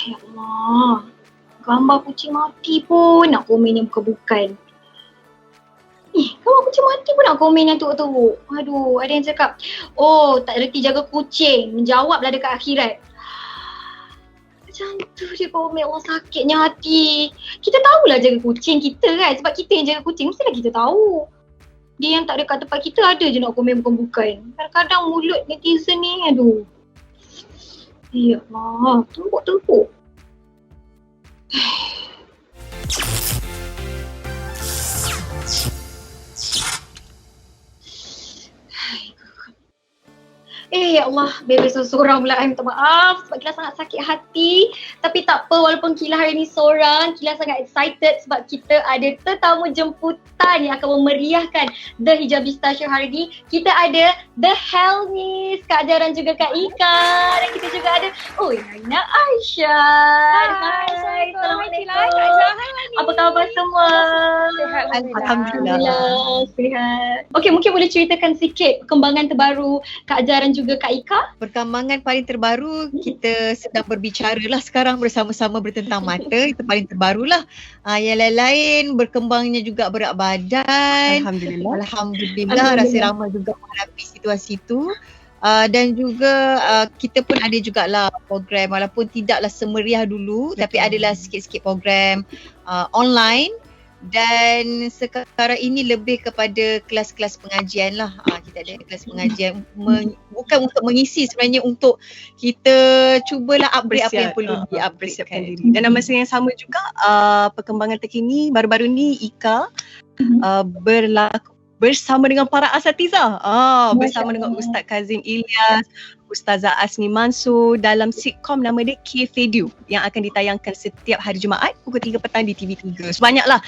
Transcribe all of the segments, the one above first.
Ya Allah. Gambar kucing mati pun nak komen yang bukan-bukan. Gambar kucing mati pun nak komen yang teruk-teruk. Aduh, ada yang cakap, oh tak reti jaga kucing, menjawablah dekat akhirat. Macam tu dia komen, Allah sakitnya hati. Kita tahulah jaga kucing kita kan, sebab kita yang jaga kucing, mestilah kita tahu. Dia yang tak dekat tempat kita ada je nak komen bukan-bukan. Kadang-kadang mulut netizen ni, aduh. Ya Allah, teruk-teruk. Ya Allah, bebek seorang pula. Minta maaf sebab Kila sangat sakit hati. Tapi tak apa, walaupun Kila hari ni seorang, Kila sangat excited sebab kita ada tetamu jemputan yang akan memeriahkan The Hijabista Show hari ni. Kita ada The Helmis, Kak Jar dan juga Kak Ika. Dan kita juga ada Naina Aisyah. Hai, Assalamualaikum. Apa khabar semua? Sihat, Alhamdulillah. Sihat. Okey, mungkin boleh ceritakan sikit perkembangan terbaru Kak Jar dan juga Kak Ika? Perkembangan paling terbaru, kita sedang berbicara lah sekarang bersama-sama bertentang mata. Itu paling terbaru lah. Yang lain-lain berkembangnya juga berat badan. Alhamdulillah. Rasa ramai juga menghadapi situasi itu. Dan juga kita pun ada jugalah program, walaupun tidaklah semeriah dulu. Betul. Tapi adalah sikit-sikit program online. Dan sekarang ini lebih kepada kelas-kelas pengajian lah. Kita ada kelas pengajian bukan untuk mengisi, sebenarnya untuk kita cubalah upgrade apa yang perlu di-upgradekan diri. Dan dalam masa yang sama juga perkembangan terkini baru-baru ni Ika berlaku bersama dengan para asatizah, bersama dengan Ustaz Kazim Ilyas, Ustazah Asni Mansur dalam sitcom nama dia K-Video yang akan ditayangkan setiap hari Jumaat pukul 3 petang di TV3. So banyaklah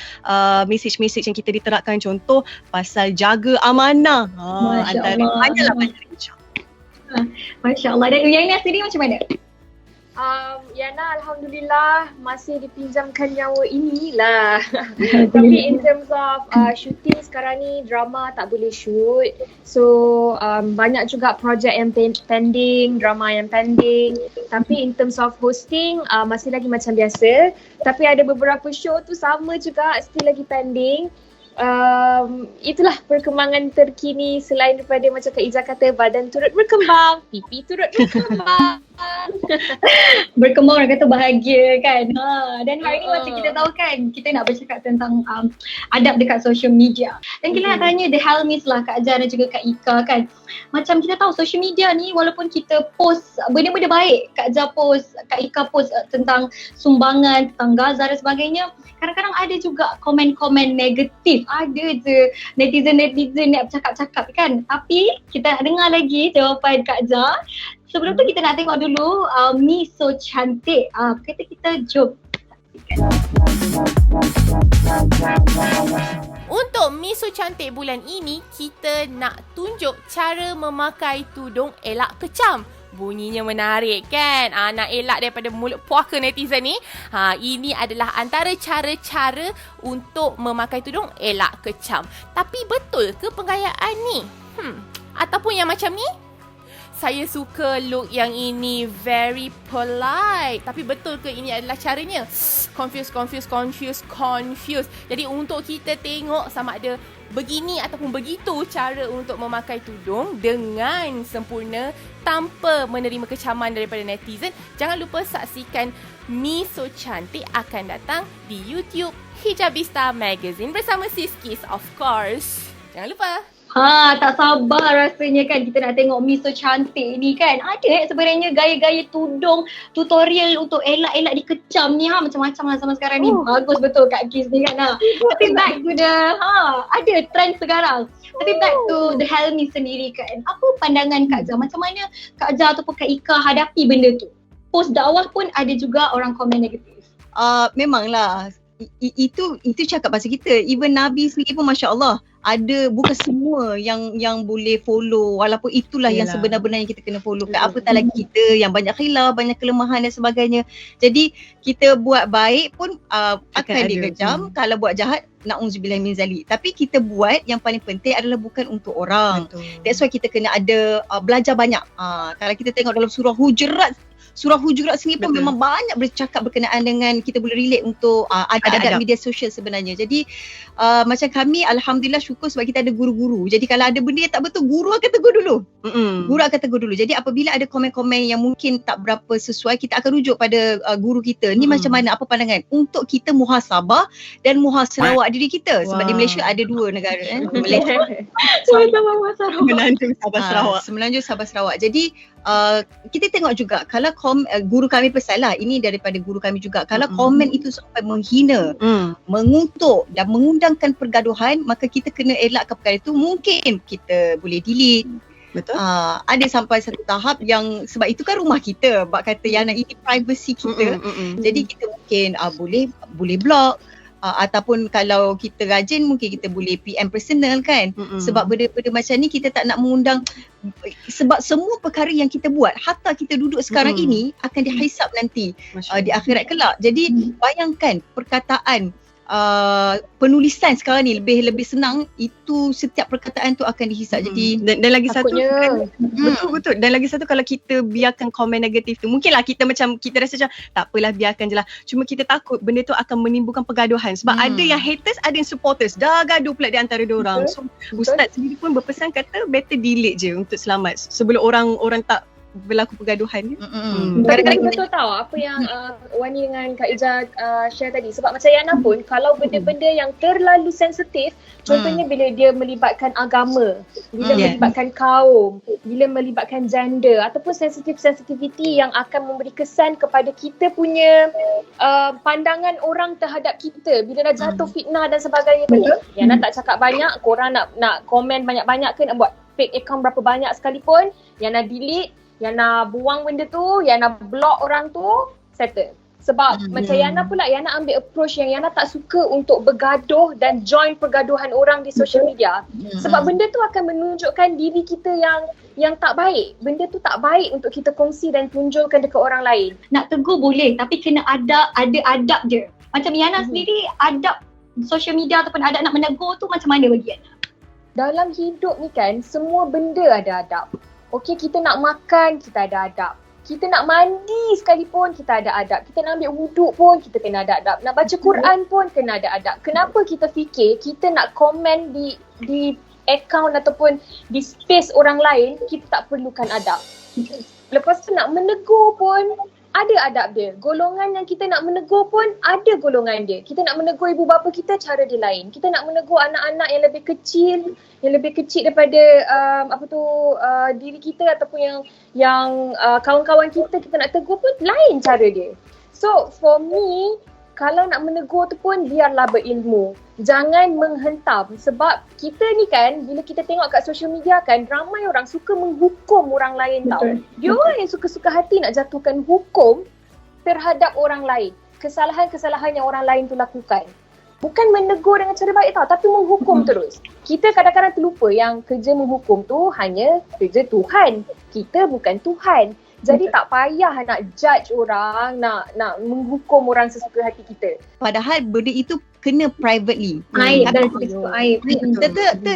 mesej-mesej yang kita diterapkan, contoh pasal jaga amanah. Antara banyaklah insya-Allah. Masya-Allah. Dan Yana sendiri macam mana? Yana alhamdulillah masih dipinjamkan nyawa inilah. Tapi in terms of shooting sekarang ni, drama tak boleh shoot. So banyak juga projek yang pending, drama yang pending. Tapi in terms of hosting masih lagi macam biasa. Tapi ada beberapa show tu sama juga, still lagi pending. Itulah perkembangan terkini, selain daripada macam Kak Iza kata, badan turut berkembang, pipi turut berkembang. Berkembang orang kata bahagia kan. Dan hari ni macam kita tahu kan, kita nak bercakap tentang adab dekat social media. Dan kita nak tanya The Helmis lah, Kak Jar dan juga Kak Ika kan. Macam kita tahu social media ni, walaupun kita post benda-benda baik, Kak Jar post, Kak Ika post tentang sumbangan, tentang Gaza dan sebagainya, kadang-kadang ada juga komen-komen negatif. Ada je netizen nak bercakap-cakap kan. Tapi kita nak dengar lagi jawapan Kak Jar. Sebelum tu kita nak tengok dulu Mi So Cantik. Kata kita jom. Untuk Mi So Cantik bulan ini, kita nak tunjuk cara memakai tudung elak kecam. Bunyinya menarik kan? Nak elak daripada mulut puaka netizen ni. Ini adalah antara cara-cara untuk memakai tudung elak kecam. Tapi betul ke penggayaan ni? Ataupun yang macam ni? Saya suka look yang ini, very polite. Tapi betul ke ini adalah caranya? Confused. Jadi untuk kita tengok sama ada begini ataupun begitu cara untuk memakai tudung dengan sempurna tanpa menerima kecaman daripada netizen, jangan lupa saksikan Mi So Cantik akan datang di YouTube Hijabista Magazine bersama Siskis, of course. Jangan lupa. Tak sabar rasanya kan kita nak tengok Mi So Cantik ni kan. Ada sebenarnya gaya-gaya tudung tutorial untuk elak-elak dikecam ni macam-macam lah sama sekarang ni. Bagus betul Kak Kiz ni kan. Tapi back to the ada trend sekarang. Tapi back to The Helmis sendiri kan. Apa pandangan Kak Jar? Macam mana Kak Jar ataupun Kak Ika hadapi benda tu? Post dakwah pun ada juga orang komen negatif. Memanglah. Itu cakap pasal kita. Even Nabi sendiri pun Masya Allah, ada bukan semua yang boleh follow, walaupun itulah yang sebenar-benarnya kita kena follow. Apatah lagi kita yang banyak khilaf, banyak kelemahan dan sebagainya. Jadi kita buat baik pun akan dikejam. Kalau buat jahat, na'udzubillah min zalik. Tapi kita buat yang paling penting adalah bukan untuk orang. Betul. That's why kita kena ada belajar banyak. Kalau kita tengok dalam surah Hujurat, Surah Hujurat sendiri pun memang banyak bercakap berkenaan dengan kita boleh relate untuk adab-adab media sosial sebenarnya. Jadi macam kami alhamdulillah syukur sebab kita ada guru-guru. Jadi kalau ada benda yang tak betul, guru akan tegur dulu. Guru akan tegur dulu. Jadi apabila ada komen-komen yang mungkin tak berapa sesuai, kita akan rujuk pada guru kita. Ni macam mana, apa pandangan untuk kita muhasabah dan muhasabah diri kita. Sebab di Malaysia ada dua negara Malaysia Semenanjung, Sabah, Sarawak. Jadi kita tengok juga kalau guru kami pesan lah, ini daripada guru kami juga, kalau komen itu sampai menghina, mengutuk dan mengundangkan pergaduhan, maka kita kena elakkan perkara itu. Mungkin kita boleh delete. Betul. Ada sampai satu tahap yang, sebab itu kan rumah kita, bak kata Yana ini privacy kita. Jadi kita mungkin boleh block. Ataupun kalau kita rajin mungkin kita boleh PM personal kan. Sebab benda-benda macam ni kita tak nak mengundang, sebab semua perkara yang kita buat, hatta kita duduk sekarang ini akan dihisap nanti di akhirat kelak. Jadi bayangkan perkataan penulisan sekarang ni lebih senang, itu setiap perkataan tu akan dihisap. Jadi dan lagi takutnya. Betul. Dan lagi satu, kalau kita biarkan komen negatif tu, mungkinlah kita macam kita rasa macam tak apalah, biarkan je lah. Cuma kita takut benda tu akan menimbulkan pergaduhan. Sebab ada yang haters, ada yang supporters. Dah gaduh pula di antara diorang. So ustaz sendiri pun berpesan kata better delete je untuk selamat sebelum orang tak berlaku pergaduhan. Kadang-kadang betul tahu apa yang Wani dengan Kak Ija share tadi. Sebab macam Yana pun, kalau benda-benda yang terlalu sensitif, contohnya bila dia melibatkan agama, bila melibatkan kaum, bila melibatkan gender, ataupun sensitivity yang akan memberi kesan kepada kita punya pandangan orang terhadap kita, bila dah jatuh fitnah dan sebagainya tadi. Yana tak cakap banyak, korang nak komen banyak-banyak ke, nak buat fake account berapa banyak sekalipun, Yana delete, Yana buang benda tu, Yana block orang tu, settle. Sebab macam Yana pula, Yana ambil approach yang Yana tak suka untuk bergaduh dan join pergaduhan orang di social media. Sebab benda tu akan menunjukkan diri kita yang tak baik. Benda tu tak baik untuk kita kongsi dan tunjukkan dekat orang lain. Nak tegur boleh, tapi kena ada adab dia. Macam Yana sendiri, adab social media ataupun adab nak menegur tu macam mana bagi Yana? Dalam hidup ni kan, semua benda ada adab. Okey, kita nak makan, kita ada adab. Kita nak mandi sekalipun, kita ada adab. Kita nak ambil wuduk pun, kita kena ada adab. Nak baca Quran pun, kena ada adab. Kenapa kita fikir kita nak komen di account ataupun di space orang lain, kita tak perlukan adab. Lepas tu nak menegur pun, ada adab dia. Golongan yang kita nak menegur pun ada golongan dia. Kita nak menegur ibu bapa kita, cara dia lain. Kita nak menegur anak-anak yang lebih kecil daripada diri kita ataupun yang kawan-kawan kita nak tegur pun lain cara dia. So for me, kalau nak menegur tu pun biarlah berilmu. Jangan menghentam. Sebab kita ni kan, bila kita tengok kat social media kan, ramai orang suka menghukum orang lain. Betul. Tau. Dia orang yang suka-suka hati nak jatuhkan hukum terhadap orang lain. Kesalahan-kesalahan yang orang lain tu lakukan. Bukan menegur dengan cara baik tau, tapi menghukum terus. Kita kadang-kadang terlupa yang kerja menghukum tu hanya kerja Tuhan. Kita bukan Tuhan. Jadi tak payah nak judge orang, nak menghukum orang sesuka hati kita. Padahal benda itu kena privately. Aib dan sebab aib.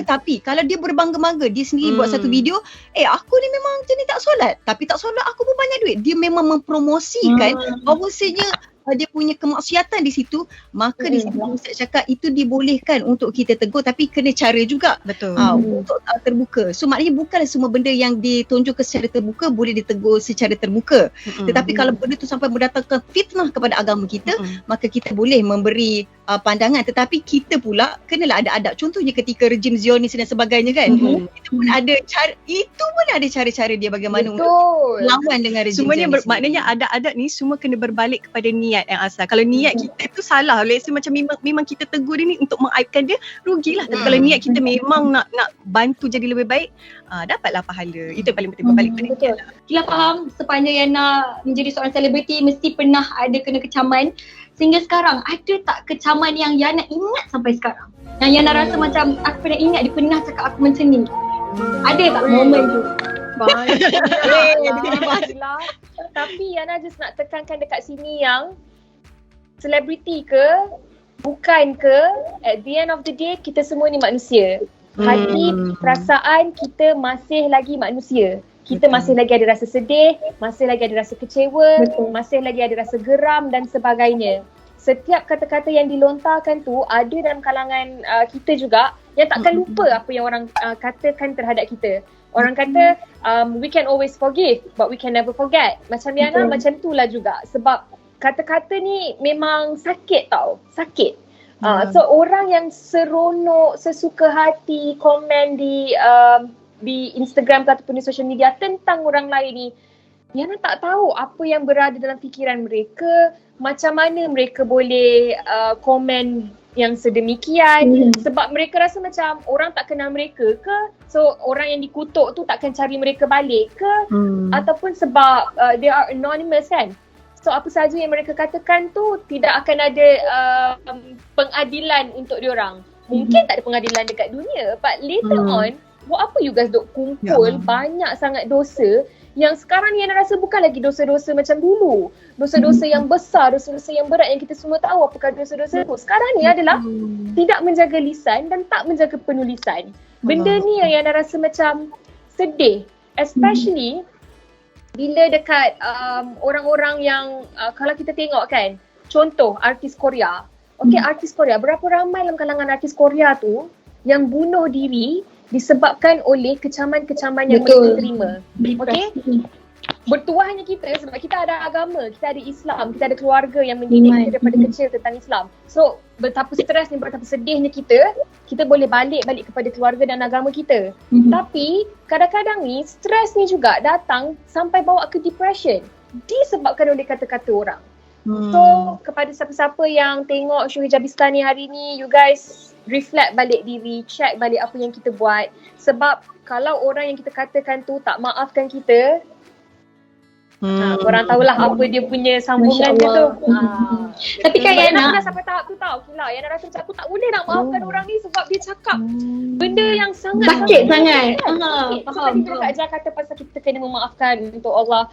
Tapi kalau dia berbangga-bangga, dia sendiri buat satu video, aku ni memang macam ni tak solat. Tapi tak solat aku pun banyak duit. Dia memang mempromosikan bahawasanya dia punya kemaksiatan di situ, maka di situ Ustaz cakap itu dibolehkan untuk kita tegur, tapi kena cara juga. Betul. Untuk terbuka. So maknanya bukanlah semua benda yang ditunjukkan secara terbuka boleh ditegur secara terbuka. Tetapi kalau benda tu sampai mendatangkan fitnah kepada agama kita, maka kita boleh memberi pandangan, tetapi kita pula kenalah ada adab. Contohnya ketika rejim Zionis dan sebagainya kan, itu pun ada cara-cara dia bagaimana untuk lawan dengan rejim semuanya Zionis. maknanya adab-adab ni semua kena berbalik kepada niat yang asal. Kalau niat kita tu salah, let's say macam memang kita tegur dia ni untuk mengaibkan dia, rugilah. Tapi kalau niat kita memang nak bantu jadi lebih baik, dapatlah pahala. Itu yang paling penting, berbalik pada niat lah. Kila faham, sepanjang Yana menjadi seorang selebriti mesti pernah ada kena kecaman. Sehingga sekarang, ada tak kecaman yang Yana ingat sampai sekarang? Yang Yana rasa macam, aku pernah ingat dia pernah cakap aku macam ni. Ada tak momen tu? Banyak. Tapi Yana just nak tekankan dekat sini yang selebriti ke, bukan ke, at the end of the day kita semua ni manusia. Hati, perasaan kita masih lagi manusia. Kita masih lagi ada rasa sedih, masih lagi ada rasa kecewa, masih lagi ada rasa geram dan sebagainya. Setiap kata-kata yang dilontarkan tu ada dalam kalangan kita juga yang takkan lupa apa yang orang katakan terhadap kita. Orang kata we can always forgive but we can never forget. Macam Yana macam itulah juga. Sebab kata-kata ni memang sakit tau. Sakit. So orang yang seronok, sesuka hati komen di Instagram ataupun di social media tentang orang lain ni, Yana tak tahu apa yang berada dalam fikiran mereka, macam mana mereka boleh komen yang sedemikian, sebab mereka rasa macam orang tak kenal mereka ke, so orang yang dikutuk tu takkan cari mereka balik ke, ataupun sebab they are anonymous kan. So apa saja yang mereka katakan tu tidak akan ada pengadilan untuk diorang. Mungkin tak ada pengadilan dekat dunia, but later on buat apa you guys duk kumpul banyak sangat dosa yang sekarang ni Yana rasa bukan lagi dosa-dosa macam dulu. Dosa-dosa yang besar, dosa-dosa yang berat yang kita semua tahu apakah dosa-dosa itu. Sekarang ni adalah tidak menjaga lisan dan tak menjaga penulisan. Benda ni yang Yana rasa macam sedih. Especially bila dekat orang-orang yang kalau kita tengok kan, contoh artis Korea. Okay, artis Korea, berapa ramai dalam kalangan artis Korea tu yang bunuh diri disebabkan oleh kecaman-kecaman yang mereka terima. Okay? Bertuahnya kita sebab kita ada agama, kita ada Islam, kita ada keluarga yang mendidik kita daripada kecil tentang Islam. So betapa stresnya, betapa sedihnya kita boleh balik kepada keluarga dan agama kita. Tapi kadang-kadang ni stres ni juga datang sampai bawa ke depression disebabkan oleh kata-kata orang. So kepada siapa-siapa yang tengok show Hijabistan ni hari ni, you guys reflect balik diri, check balik apa yang kita buat. Sebab kalau orang yang kita katakan tu tak maafkan kita, korang tahulah apa dia punya sambungan dia tu. Tapi kan Yana dah sampai tahap tu tau. Gila, Yana rasa macam aku tak boleh nak maafkan orang ni sebab dia cakap benda yang sangat sakit sangat. So tadi Kak Jar kata pasal kita kena memaafkan untuk Allah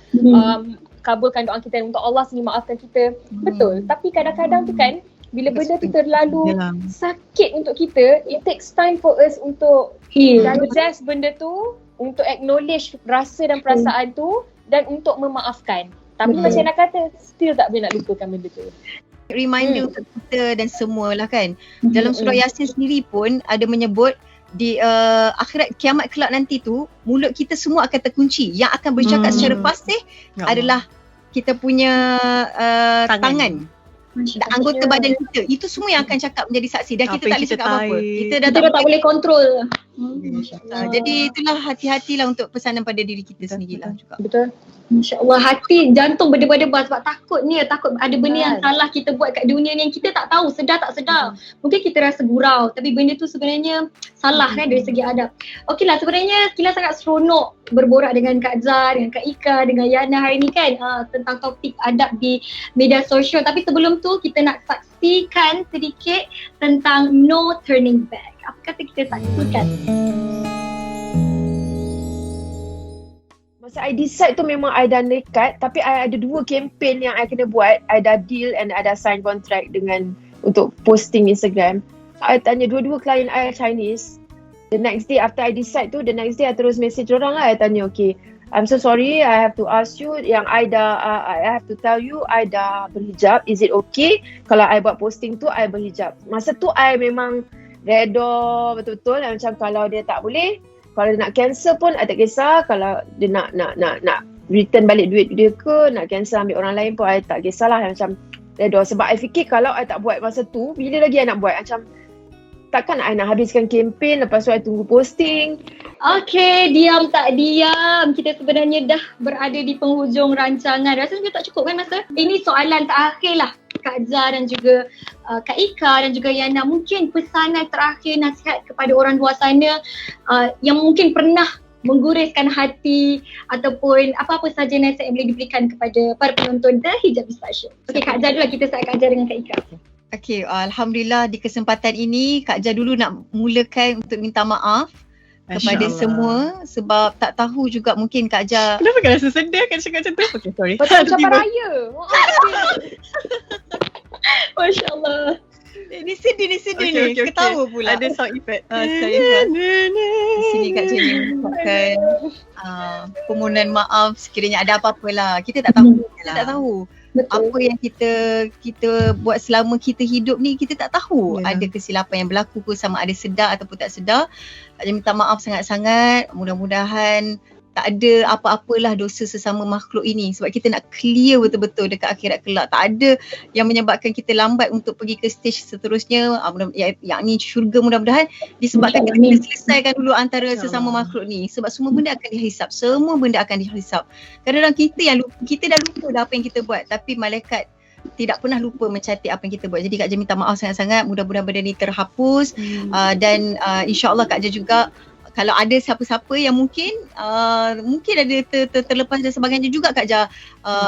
kabulkan doa kita, untuk Allah sendiri maafkan kita. Betul. Tapi kadang-kadang tu kan bila benda tu terlalu sakit untuk kita, it takes time for us untuk digest benda tu, untuk acknowledge rasa dan perasaan tu dan untuk memaafkan. Tapi macam nak kata, still tak boleh nak lupakan benda tu. Reminder untuk kita dan semualah kan. Dalam surah Yasin sendiri pun ada menyebut di akhirat kiamat kelak nanti tu, mulut kita semua akan terkunci. Yang akan bercakap secara fasih adalah kita punya tangan. Anggota badan kita, itu semua yang akan cakap menjadi saksi dan kita tak boleh cakap apa-apa. Kita dah tak boleh kontrol. Jadi itulah, hati-hatilah untuk pesanan pada diri kita sendirilah juga. Betul. Masya-Allah, hati jantung berdebar-debar sebab takut ada benda yang salah kita buat kat dunia ni yang kita tak tahu, sedar tak sedar. Mungkin kita rasa gurau tapi benda tu sebenarnya salah kan dari segi adab. Okeylah, sebenarnya Kila sangat seronok berborak dengan Kak Zar, dengan Kak Ika, dengan Yana hari ni kan tentang topik adab di media sosial. Tapi sebelum tu kita nak saksikan sedikit tentang No Turning Back. Apa kata kita saksikan? Masa I decide tu memang I dah nekat, tapi I ada 2 kempen yang I kena buat. I dah deal and I dah sign contract dengan untuk posting Instagram. So I tanya dua-dua klien I Chinese. The next day after I decide tu, the next day I terus message orang lah. I tanya, okay, I'm so sorry, I have to ask you yang I have to tell you I dah berhijab. Is it okay kalau I buat posting tu I berhijab? Masa tu I memang redha betul-betul. Macam kalau dia tak boleh, kalau dia nak cancel pun I tak kisah. Kalau dia nak return balik duit dia ke, nak cancel ambil orang lain pun I tak kisahlah. Macam redha. Sebab I fikir kalau I tak buat masa tu, bila lagi I nak buat? Macam takkan I nak habiskan kempen lepas tu I tunggu posting. Okay, diam tak diam. Kita sebenarnya dah berada di penghujung rancangan. Rasanya tak cukup kan masa? Ini soalan terakhir lah Kak Zar dan juga Kak Ika dan juga Yana. Mungkin pesanan terakhir, nasihat kepada orang luar sana yang mungkin pernah mengguriskan hati ataupun apa-apa saja nasihat yang boleh diberikan kepada para penonton The Hijabista Show. Okay, Kak Zar dulu lah, kita start Kak Zar dengan Kak Ika. Okay, Alhamdulillah di kesempatan ini Kak Jar dulu nak mulakan untuk minta maaf kepada semua sebab tak tahu juga mungkin Kak Jar. Kenapa kan rasa sedih kan cakap macam tu? Okay, sorry. Macam ucapan raya. Masya Allah. Ni sedih ni. Ketawa pula. Ada sound effect. Sound effect. Di sini Kak Jenny mengucapkan permohonan maaf sekiranya ada apa-apa lah. Kita tak tahu. Kita tak tahu. Betul. Apa yang kita buat selama kita hidup ni, kita tak tahu. Ada kesilapan yang berlaku ke, sama ada sedar ataupun tak sedar. Kak Jenny minta maaf sangat-sangat. Mudah-mudahan tak ada apa-apalah dosa sesama makhluk ini, sebab kita nak clear betul-betul dekat akhirat kelak. Tak ada yang menyebabkan kita lambat untuk pergi ke stage seterusnya, yang ni syurga, mudah-mudahan disebabkan kita kena selesaikan dulu antara sesama makhluk ni, sebab semua benda akan dihisap. Semua benda akan dihisap. Kadang-kadang kita dah lupa dah apa yang kita buat, tapi malaikat tidak pernah lupa mencatat apa yang kita buat. Jadi Kak Jen minta maaf sangat-sangat. Mudah-mudahan benda ni terhapus dan insya-Allah Kak Jen juga, kalau ada siapa-siapa yang mungkin ada terlepas dan sebagainya juga Kak Ja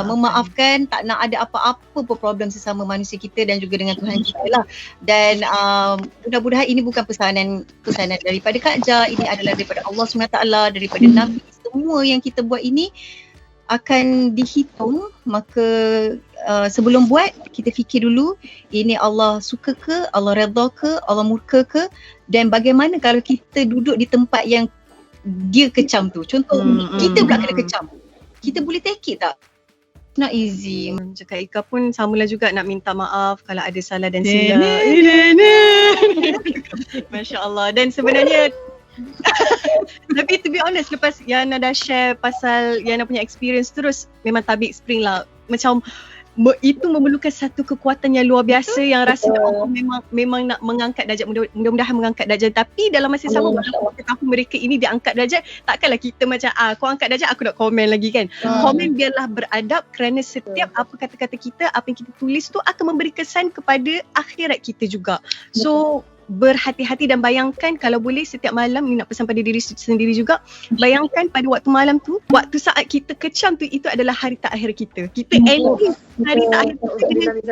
memaafkan, tak nak ada apa-apa pun problem sesama manusia kita dan juga dengan Tuhan kita lah. Dan mudah-mudahan ini bukan pesanan daripada Kak Ja, ini adalah daripada Allah SWT, daripada Nabi. Semua yang kita buat ini akan dihitung, maka sebelum buat kita fikir dulu, ini Allah suka ke, Allah redha ke, Allah murka ke, dan bagaimana kalau kita duduk di tempat yang dia kecam tu. Contoh kita pula kena kecam, kita boleh take it tak? Not easy. Cakap Ika pun samalah juga nak minta maaf kalau ada salah dan silap. Masya Allah. Dan sebenarnya tapi to be honest, lepas Yana dah share pasal Yana punya experience, terus memang tabik spring lah. Macam itu memerlukan satu kekuatan yang luar biasa yang rasanya Allah memang nak mengangkat darjat, mudah-mudahan mengangkat darjat. Tapi dalam masa yang sama, walaupun kita tahu mereka ini diangkat darjat, takkanlah kita macam kau angkat darjat aku nak komen lagi kan. Komen biarlah beradab, kerana setiap apa kata-kata kita, apa yang kita tulis tu akan memberi kesan kepada akhirat kita juga. So berhati-hati dan bayangkan, kalau boleh setiap malam, ni nak pesan pada diri sendiri juga, bayangkan pada waktu malam tu, waktu saat kita kecam tu, itu adalah hari terakhir kita. Kita ending hari terakhir kita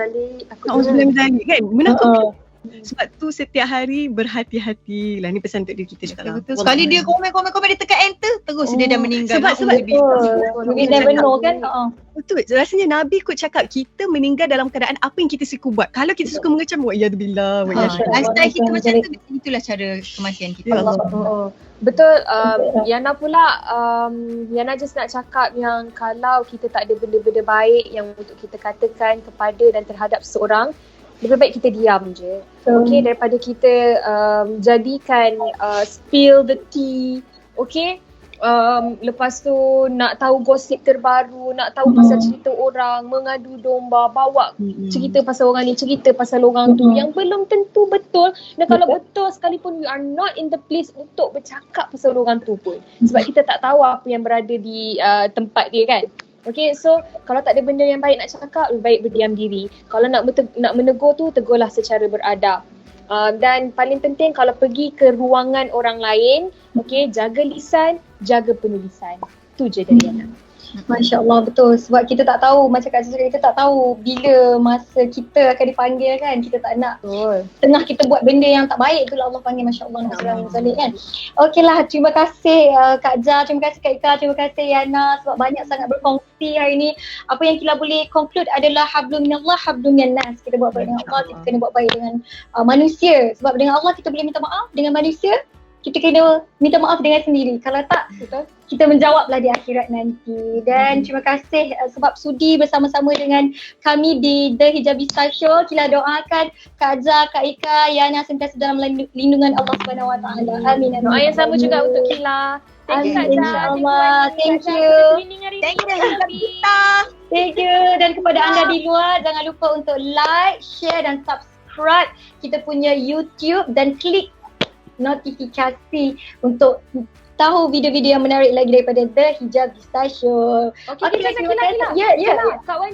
dengan kan, menakutkan. Sebab tu setiap hari berhati-hati lah. Ni pesan untuk diri kita juga lah. Betul. Sekali dia komen dia tekan enter, terus dia dah meninggal. Sebab we never know kan. Betul. Rasanya Nabi kot cakap kita meninggal dalam keadaan apa yang kita suka buat. Kalau kita suka mengecam, wa'iyadzubillah. Lifestyle kita macam tu, itulah cara kematian kita. Betul. Yana pula, Yana just nak cakap yang kalau kita tak ada benda-benda baik yang untuk kita katakan kepada dan terhadap seseorang, lebih baik kita diam je. Okay, daripada kita jadikan spill the tea. Okay, lepas tu nak tahu gosip terbaru, nak tahu pasal cerita orang, mengadu domba, bawa cerita pasal orang ni, cerita pasal orang tu yang belum tentu betul. Dan kalau betul sekalipun, we are not in the place untuk bercakap pasal orang tu pun, sebab kita tak tahu apa yang berada di tempat dia kan. Okay, so kalau tak ada benda yang baik nak cakap, lebih baik berdiam diri. Kalau nak menegur tu, tegurlah secara beradab. Dan paling penting, kalau pergi ke ruangan orang lain, okay, jaga lisan, jaga penulisan. Itu je dari Yana. Masya Allah, betul. Sebab kita tak tahu, macam Kak Cik, kita tak tahu bila masa kita akan dipanggil kan. Kita tak nak tengah kita buat benda yang tak baik tu lah Allah panggil. Masya Allah, Nabi kan. Okey lah, terima kasih Kak Ja, terima kasih Kak Ika, terima kasih Yana, sebab banyak sangat berkongsi hari ni. Apa yang kita boleh conclude adalah hablum minallah, hablum minannas. Kita buat baik dengan Allah, kita kena buat baik dengan manusia. Sebab dengan Allah kita boleh minta maaf, dengan manusia kita kena minta maaf dengan sendiri. Kalau tak, kita menjawablah di akhirat nanti. Dan terima kasih sebab sudi bersama-sama dengan kami di The Hijabista Show. Kita doakan Kak Ja, Kak Ika, Yana sentiasa dalam lindungan Allah SWT. Amin. Doa yang sama juga untuk Kila. Thank you Kak Ja. Thank you. Thank you. Dan kepada anda di luar, jangan lupa untuk like, share dan subscribe kita punya YouTube dan klik notifikasi untuk tahu video-video yang menarik lagi daripada The Hijabista Show. Okay, Kila. Ya. Kak Wan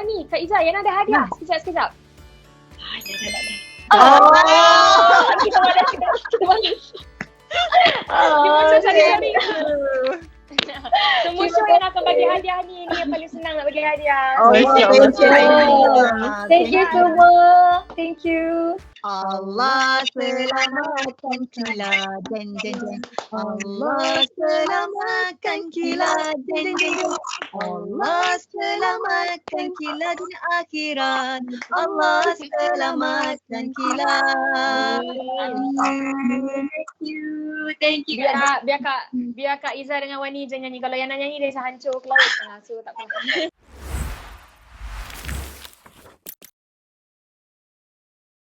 ni, Kak Izzah, Yana ada hadiah. Sekejap. Kita balas. Kita cari-cari. Semua show yang akan bagi hadiah ni yang paling senang nak bagi hadiah. Thank you semua. Thank you. Allah selamatkan kila dan Allah selamatkan kila dan Allah selamatkan kila dunia akhirat. Allah selamatkan kila. Thank you. Biar Kak Iza dengan Wani je nyanyi. Kalau yang nak nyanyi dia bisa hancur ke laut. So tak apa.